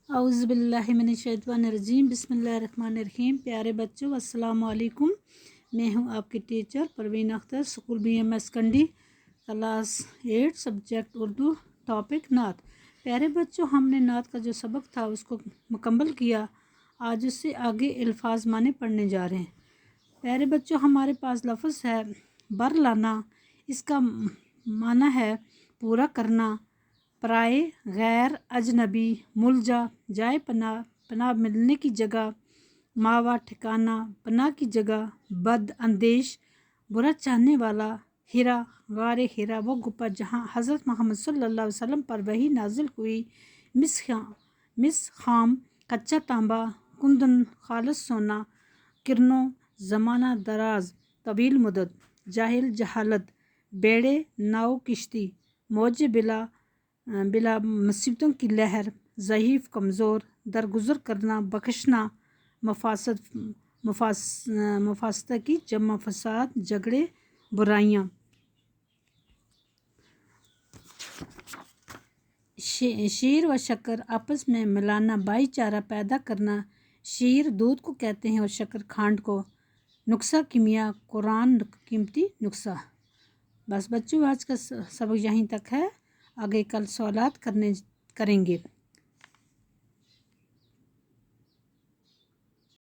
औज़ुबिल्लाहिमिनश्शैतानिर्रजीम बिस्मिल्लाहिर्रहमानिर्रहीम। प्यारे बच्चों, अस्सलाम वालेकुम। मैं हूं आपकी teacher Parveen Akhtar, school BMS कंडी, क्लास 8, सब्जेक्ट उर्दू, टॉपिक नात। प्यारे बच्चों, हमने नात का जो सबक था उसको मुकम्मल किया। आज उससे आगे अल्फाज माने पढ़ने जा रहे हैं। प्यारे बच्चों, हमारे पास लफ्ज़ है बर लाना। इसका माना है पूरा करना, पराए, गैर, अजनबी, मुलजा, जाए पनाह, पनाह मिलने की जगह, मावा ठिकाना, पनाह की जगह, बद अंदेश, बुरा चाहने वाला, हिरा, गारे हिरा वो गुफा जहाँ हज़रत मोहम्मद सल्लल्लाहु अलैहि वसल्लम पर वही नाजिल हुई, मिस खाम, कच्चा तांबा, कुंदन, खालस सोना, किरनो, ज़माना दराज, तवील मुदत, जाहिल जहालत, बेड़े, नाव किश्ती, मौज बिला मुसीबतों की लहर, ज़ईफ़ कमज़ोर, दरगुजर करना, बख्शना, मुफासत की जमा, फसाद, झगड़े, बुराइयाँ। शीर व शक्कर आपस में मिलाना, भाईचारा पैदा करना। शीर दूध को कहते हैं और शक्कर खांड को। नुक्सा किमिया, कुरान कीमती नुक्सा। बस बच्चों, आज का सबक यहीं तक है। आगे कल सवालात करेंगे।